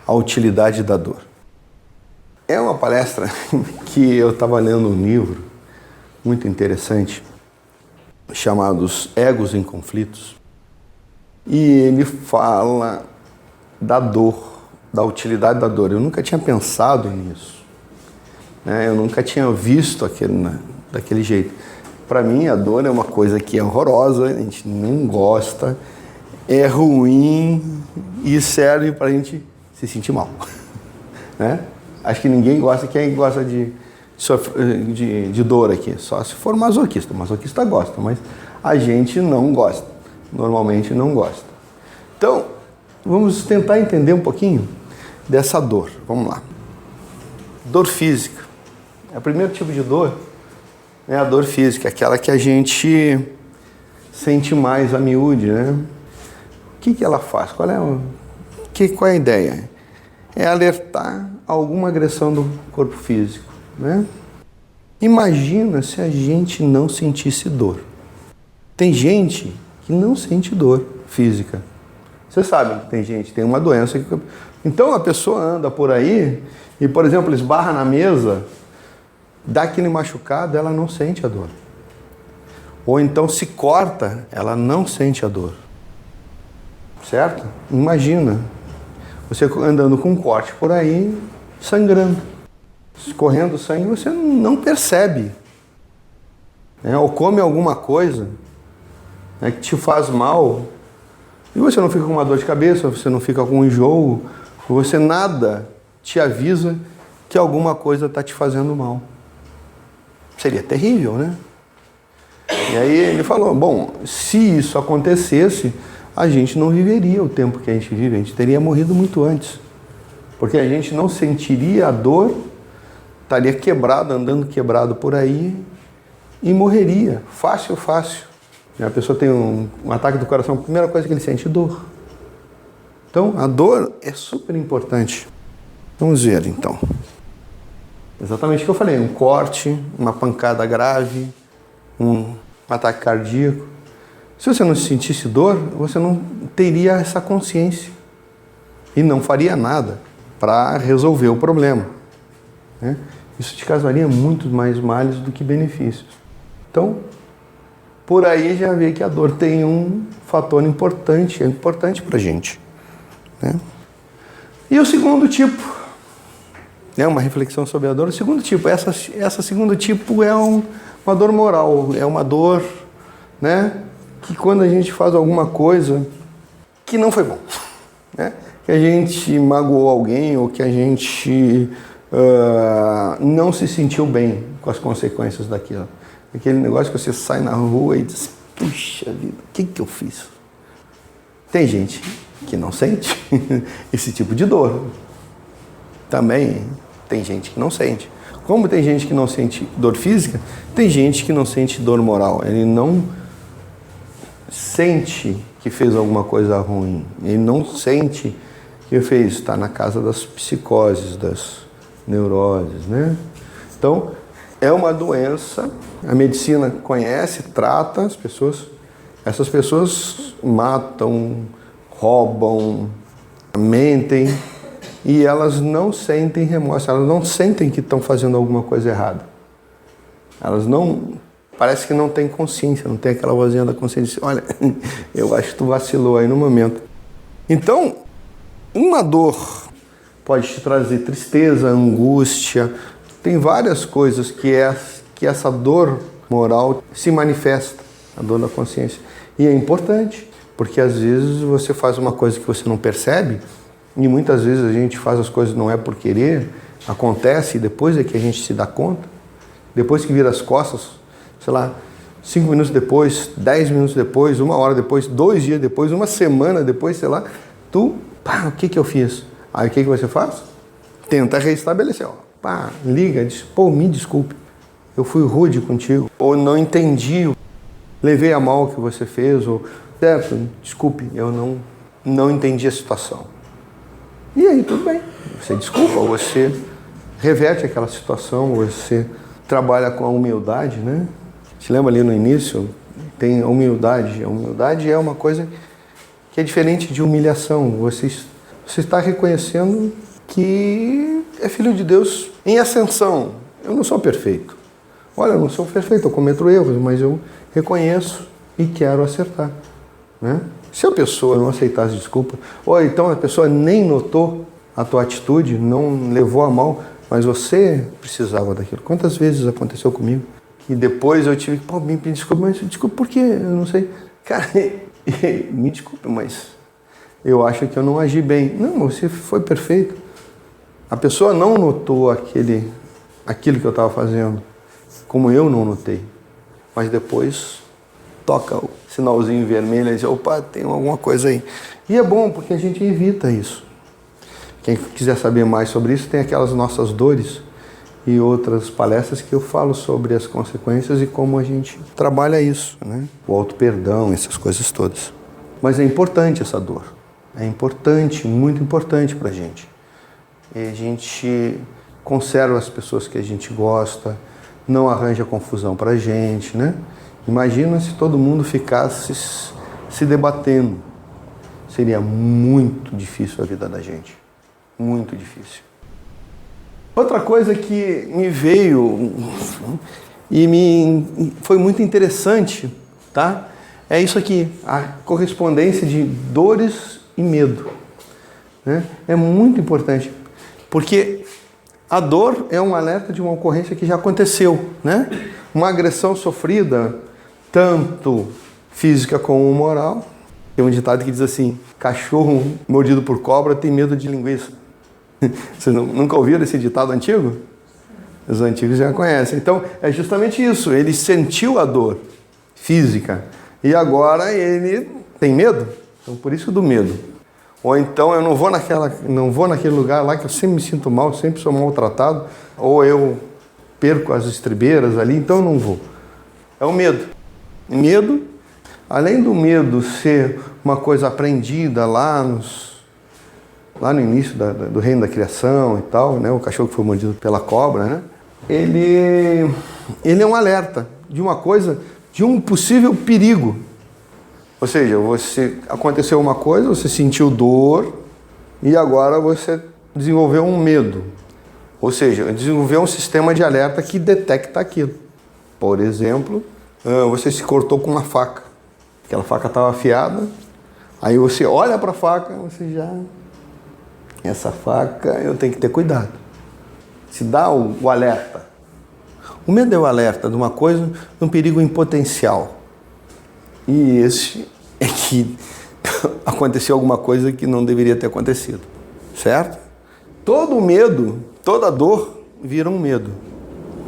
a utilidade da dor. É uma palestra que eu estava lendo um livro muito interessante, chamado Egos em Conflitos, e ele fala da dor, da utilidade da dor. Eu nunca tinha pensado nisso, né? Eu nunca tinha visto daquele jeito. Para mim, a dor é uma coisa que é horrorosa, a gente não gosta, é ruim e serve para a gente se sentir mal, né? Acho que ninguém gosta, quem gosta de dor aqui, só se for masoquista. O masoquista gosta, mas a gente não gosta, normalmente não gosta. Então, vamos tentar entender um pouquinho dessa dor. Vamos lá. Dor física. O primeiro tipo de dor é a dor física, aquela que a gente sente mais a miúde, né? O que ela faz? Qual é a ideia? É alertar alguma agressão do corpo físico, né? Imagina se a gente não sentisse dor. Tem gente que não sente dor física. Você sabe que tem gente que tem uma doença. Então a pessoa anda por aí e, por exemplo, esbarra na mesa, dá aquele machucado, ela não sente a dor. Ou então se corta, ela não sente a dor. Certo? Imagina você andando com um corte por aí, sangrando, escorrendo sangue, você não percebe, né? Ou come alguma coisa, né, que te faz mal, e você não fica com uma dor de cabeça, você não fica com um enjoo, você nada te avisa que alguma coisa está te fazendo mal. Seria terrível, né? E aí ele falou, bom, se isso acontecesse, a gente não viveria o tempo que a gente vive, a gente teria morrido muito antes. Porque a gente não sentiria a dor, estaria quebrado, andando quebrado por aí e morreria, fácil. A pessoa tem um ataque do coração, a primeira coisa que ele sente é dor. Então, a dor é super importante. Vamos ver, então. Exatamente o que eu falei, um corte, uma pancada grave, um ataque cardíaco. Se você não sentisse dor, você não teria essa consciência e não faria nada para resolver o problema, né? Isso te causaria muito mais males do que benefícios. Então, por aí já vê que a dor tem um fator importante, é importante para a gente, né? E o segundo tipo, né, uma reflexão sobre a dor. O segundo tipo, essa segundo tipo é uma dor moral, é uma dor, né, que quando a gente faz alguma coisa que não foi bom, né, que a gente magoou alguém ou que a gente não se sentiu bem com as consequências daquilo. Aquele negócio que você sai na rua e diz, puxa vida, o que eu fiz? Tem gente que não sente esse tipo de dor. Também tem gente que não sente. Como tem gente que não sente dor física, tem gente que não sente dor moral. Ele não sente que fez alguma coisa ruim. Ele não sente que fez. Está na casa das psicoses, das neuroses, né? Então, é uma doença. A medicina conhece, trata as pessoas. Essas pessoas matam, roubam, mentem. E elas não sentem remorso, elas não sentem que estão fazendo alguma coisa errada. Elas não, parece que não têm consciência, não tem aquela vozinha da consciência. Olha, eu acho que tu vacilou aí no momento. Então, uma dor pode te trazer tristeza, angústia. Tem várias coisas que essa dor moral se manifesta, a dor da consciência. E é importante, porque às vezes você faz uma coisa que você não percebe. E muitas vezes a gente faz as coisas não é por querer, acontece e depois é que a gente se dá conta. Depois que vira as costas, sei lá, 5 minutos depois, 10 minutos depois, 1 hora depois, 2 dias depois, 1 semana depois, sei lá, o que eu fiz? Aí o que você faz? Tenta restabelecer, liga, diz, me desculpe, eu fui rude contigo, ou não entendi, levei a mal o que você fez, ou, desculpe, eu não entendi a situação. E aí, tudo bem. Você desculpa, você reverte aquela situação, você trabalha com a humildade, né? Te lembra ali no início? Tem a humildade. A humildade é uma coisa que é diferente de humilhação. Você Você está reconhecendo que é filho de Deus em ascensão. Eu não sou perfeito. Olha, eu não sou perfeito, eu cometo erros, mas eu reconheço e quero acertar, né? Se a pessoa não aceitasse desculpa, ou então a pessoa nem notou a tua atitude, não levou a mal, mas você precisava daquilo. Quantas vezes aconteceu comigo? E depois eu tive que, me pedir desculpa, mas desculpa por quê? Eu não sei. Cara, me desculpe, mas eu acho que eu não agi bem. Não, você foi perfeito. A pessoa não notou aquilo que eu estava fazendo, como eu não notei. Mas depois toca o sinalzinho vermelho e diz, opa, tem alguma coisa aí. E é bom, porque a gente evita isso. Quem quiser saber mais sobre isso, tem aquelas nossas dores e outras palestras que eu falo sobre as consequências e como a gente trabalha isso, né? O auto-perdão, essas coisas todas. Mas é importante essa dor. É importante, muito importante pra gente. E a gente conserva as pessoas que a gente gosta, não arranja confusão pra gente, né? Imagina se todo mundo ficasse se debatendo. Seria muito difícil a vida da gente. Muito difícil. Outra coisa que me veio e foi muito interessante, tá? É isso aqui, a correspondência de dores e medo, né? É muito importante, porque a dor é um alerta de uma ocorrência que já aconteceu, né? Uma agressão sofrida, tanto física como moral. Tem um ditado que diz assim, cachorro mordido por cobra tem medo de linguiça. Vocês nunca ouviram esse ditado antigo? Os antigos já conhecem. Então, é justamente isso. Ele sentiu a dor física e agora ele tem medo. Então, por isso do medo. Ou então, eu não vou naquele lugar lá que eu sempre me sinto mal, sempre sou maltratado. Ou eu perco as estribeiras ali, então eu não vou. É o medo. Medo, além do medo ser uma coisa aprendida lá no início do reino da criação e tal, né? O cachorro que foi mordido pela cobra, né? Ele é um alerta de uma coisa, de um possível perigo. Ou seja, aconteceu uma coisa, você sentiu dor e agora você desenvolveu um medo. Ou seja, desenvolveu um sistema de alerta que detecta aquilo. Por exemplo, você se cortou com uma faca. Aquela faca estava afiada, aí você olha para a faca, você já... Essa faca eu tenho que ter cuidado. Se dá o alerta. O medo é o alerta de uma coisa, de um perigo em potencial. E esse é que aconteceu alguma coisa que não deveria ter acontecido. Certo? Todo medo, toda dor vira um medo.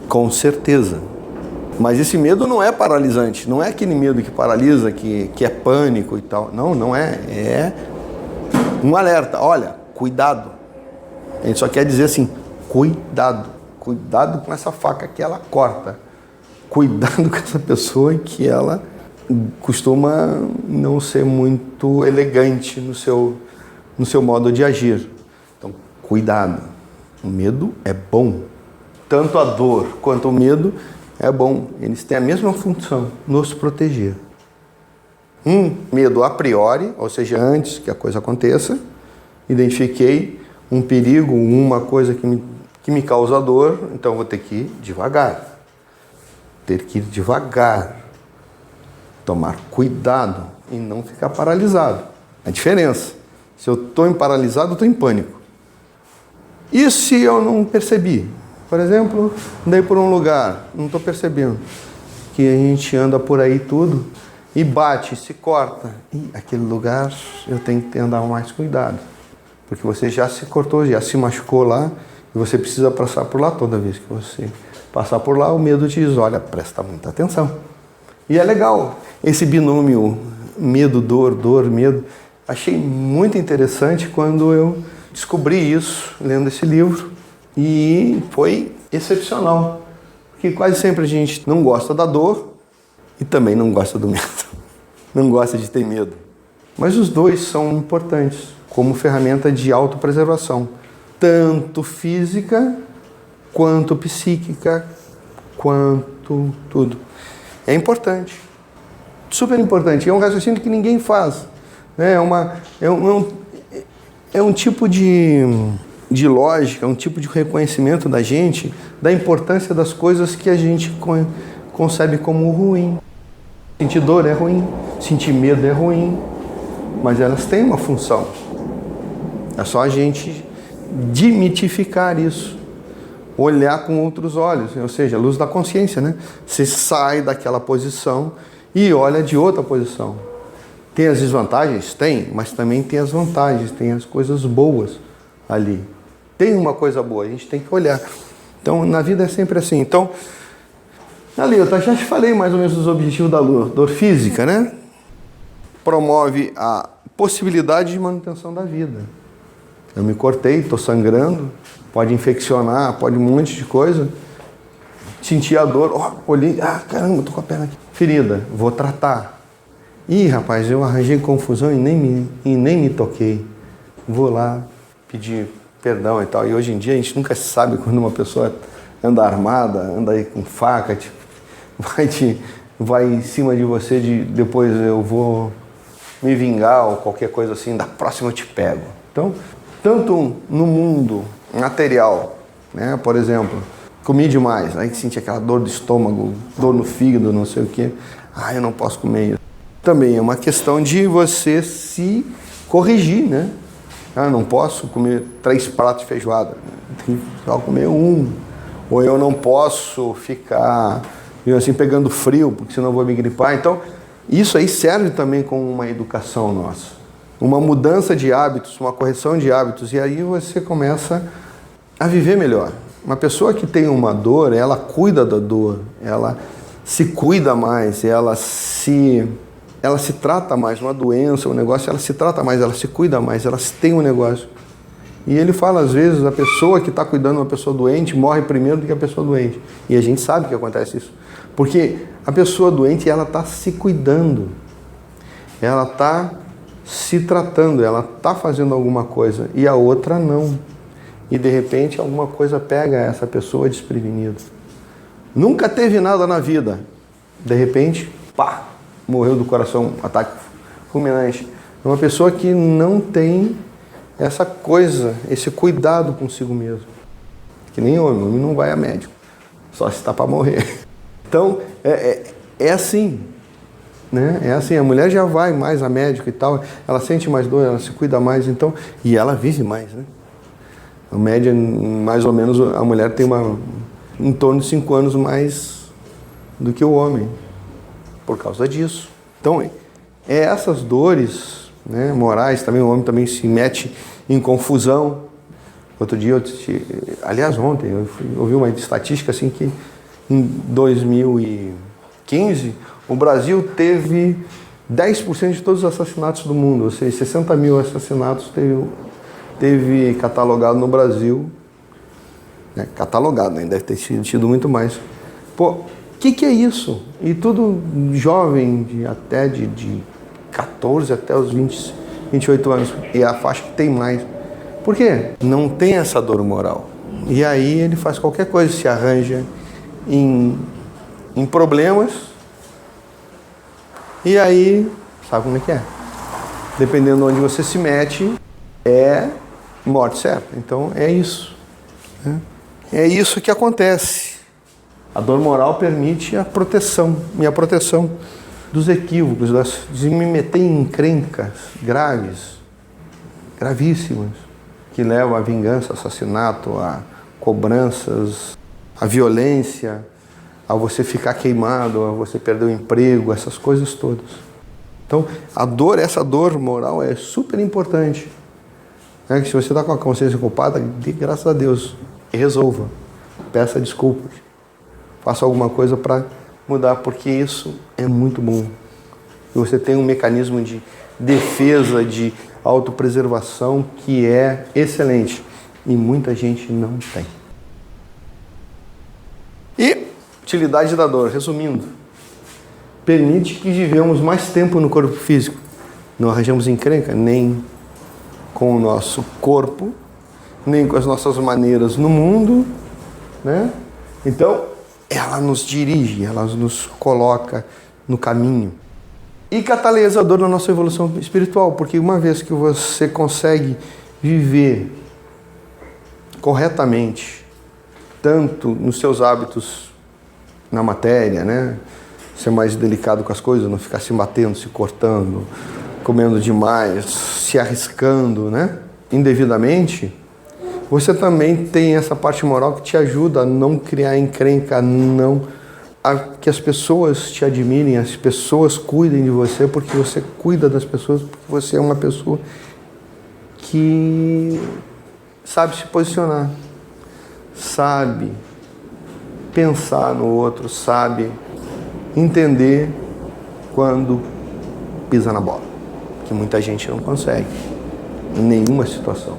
Com certeza. Mas esse medo não é paralisante. Não é aquele medo que paralisa, que é pânico e tal. Não, não é. É um alerta. Olha, cuidado. A gente só quer dizer assim, cuidado. Cuidado com essa faca que ela corta. Cuidado com essa pessoa que ela costuma não ser muito elegante no seu modo de agir. Então, cuidado. O medo é bom. Tanto a dor quanto o medo é bom. Eles têm a mesma função, nos proteger. Medo a priori, ou seja, antes que a coisa aconteça, identifiquei um perigo, uma coisa que me causa dor, então vou ter que ir devagar. Ter que ir devagar. Tomar cuidado e não ficar paralisado. A diferença. Se eu estou paralisado, eu estou em pânico. E se eu não percebi? Por exemplo, andei por um lugar, não estou percebendo que a gente anda por aí tudo e bate, se corta. E aquele lugar eu tenho que andar mais cuidado. Porque você já se cortou, já se machucou lá e você precisa passar por lá toda vez que você passar por lá, o medo te diz, olha, presta muita atenção. E é legal esse binômio medo-dor, dor-medo. Achei muito interessante quando eu descobri isso lendo esse livro e foi excepcional. Porque quase sempre a gente não gosta da dor e também não gosta do medo. Não gosta de ter medo. Mas os dois são importantes como ferramenta de autopreservação, tanto física, quanto psíquica, quanto tudo. É importante, super importante. É um raciocínio que ninguém faz. Né? é um tipo de lógica, um tipo de reconhecimento da gente, da importância das coisas que a gente concebe como ruim. Sentir dor é ruim, sentir medo é ruim, mas elas têm uma função. É só a gente demitificar isso, olhar com outros olhos, ou seja, a luz da consciência, né? Você sai daquela posição e olha de outra posição. Tem as desvantagens? Tem, mas também tem as vantagens, tem as coisas boas ali. Tem uma coisa boa, a gente tem que olhar. Então, na vida é sempre assim. Então, ali, eu já te falei mais ou menos dos objetivos da dor física, né? Promove a possibilidade de manutenção da vida. Eu me cortei, estou sangrando, pode infeccionar, pode um monte de coisa. Senti a dor, olhei, caramba, estou com a perna aqui. Ferida, vou tratar. Ih, rapaz, eu arranjei confusão e nem me toquei. Vou lá pedir perdão e tal. E hoje em dia a gente nunca sabe quando uma pessoa anda armada, anda aí com faca, vai em cima de você, depois eu vou me vingar ou qualquer coisa assim, da próxima eu te pego. Então, tanto no mundo material, né, por exemplo, comi demais, aí senti aquela dor do estômago, dor no fígado, não sei o quê, eu não posso comer isso. Também é uma questão de você se corrigir, né? Não posso comer 3 pratos de feijoada, tenho que só comer 1. Ou eu não posso ficar assim pegando frio, porque senão eu vou me gripar. Então, isso aí serve também como uma educação nossa. Uma mudança de hábitos, uma correção de hábitos. E aí você começa a viver melhor. Uma pessoa que tem uma dor, ela cuida da dor, ela se cuida mais, ela se trata mais. Uma doença, um negócio, ela se trata mais, ela se cuida mais, ela tem um negócio. E ele fala, às vezes, a pessoa que está cuidando de uma pessoa doente morre primeiro do que a pessoa doente. E a gente sabe que acontece isso. Porque a pessoa doente, ela está se cuidando. Ela está se tratando, ela está fazendo alguma coisa. E a outra não. E, de repente, alguma coisa pega essa pessoa desprevenida. Nunca teve nada na vida. De repente, morreu do coração, ataque fulminante. É uma pessoa que não tem essa coisa, esse cuidado consigo mesmo. Que nem homem não vai a médico, só se está para morrer. Então, é assim, né? É assim, a mulher já vai mais a médico e tal, ela sente mais dor, ela se cuida mais, então, e ela vive mais, né? A média, mais ou menos, a mulher tem em torno de 5 anos mais do que o homem, por causa disso. Então, essas dores, né, morais, também o homem também se mete em confusão. Outro dia, aliás, ontem, eu ouvi uma estatística assim que em 2015 o Brasil teve 10% de todos os assassinatos do mundo, ou seja, 60 mil assassinatos teve catalogado no Brasil. Né, catalogado, né, deve ter tido muito mais. O que é isso? E tudo jovem, de 14 até os 28 anos. E é a faixa que tem mais. Por quê? Não tem essa dor moral. E aí ele faz qualquer coisa, se arranja em problemas. E aí, sabe como é que é? Dependendo de onde você se mete, é morte certa. Então é isso. Né? É isso que acontece. A dor moral permite a proteção, minha proteção dos equívocos, de me meter em encrencas gravíssimas, que levam à vingança, assassinato, a cobranças, a violência, a você ficar queimado, a você perder o emprego, essas coisas todas. Então, essa dor moral é super importante. Que se você está com a consciência culpada, dê graças a Deus e resolva. Peça desculpas. Faça alguma coisa para mudar, porque isso é muito bom. E você tem um mecanismo de defesa, de autopreservação que é excelente. E muita gente não tem. E utilidade da dor, resumindo, permite que vivemos mais tempo no corpo físico. Não arranjamos encrenca nem com o nosso corpo, nem com as nossas maneiras no mundo, né? Então, ela nos dirige, ela nos coloca no caminho. E catalisador na nossa evolução espiritual, porque uma vez que você consegue viver corretamente, tanto nos seus hábitos na matéria, né? Ser mais delicado com as coisas, não ficar se batendo, se cortando, comendo demais, se arriscando, né? Indevidamente, você também tem essa parte moral que te ajuda a não criar encrenca, a que as pessoas te admirem, as pessoas cuidem de você, porque você cuida das pessoas, porque você é uma pessoa que sabe se posicionar, sabe pensar no outro, sabe entender quando pisa na bola, que muita gente não consegue em nenhuma situação.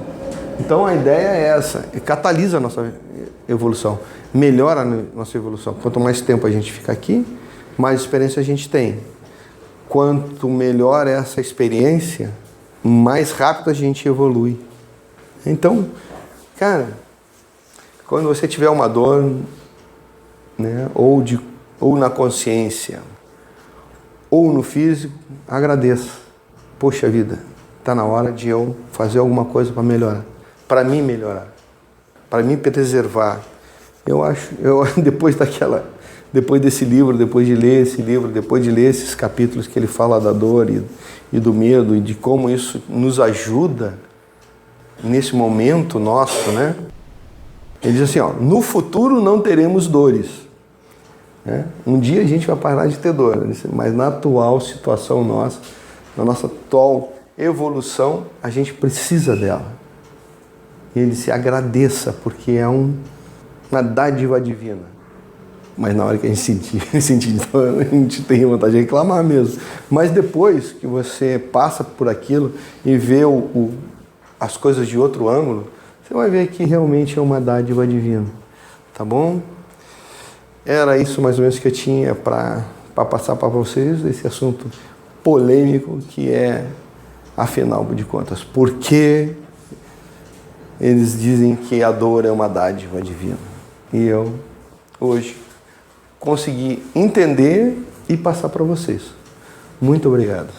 Então a ideia é essa, catalisa a nossa evolução, melhora a nossa evolução. Quanto mais tempo a gente fica aqui, mais experiência a gente tem. Quanto melhor é essa experiência, mais rápido a gente evolui. Então, cara, quando você tiver uma dor, né, ou na consciência, ou no físico, agradeça. Poxa vida, está na hora de eu fazer alguma coisa para melhorar. Para mim melhorar. Para mim preservar. Depois desse livro, depois de ler esse livro, depois de ler esses capítulos que ele fala da dor e do medo e de como isso nos ajuda nesse momento nosso, né? Ele diz assim, ó, no futuro não teremos dores. Né? Um dia a gente vai parar de ter dor, mas na atual situação nossa, na nossa atual evolução, a gente precisa dela. E ele se agradeça, porque é uma dádiva divina. Mas na hora que a gente sentir dor, a gente tem vontade de reclamar mesmo. Mas depois que você passa por aquilo e vê as coisas de outro ângulo, você vai ver que realmente é uma dádiva divina. Tá bom? Era isso mais ou menos que eu tinha para passar para vocês, esse assunto polêmico que é, afinal de contas, por que eles dizem que a dor é uma dádiva divina. E eu, hoje, consegui entender e passar para vocês. Muito obrigado.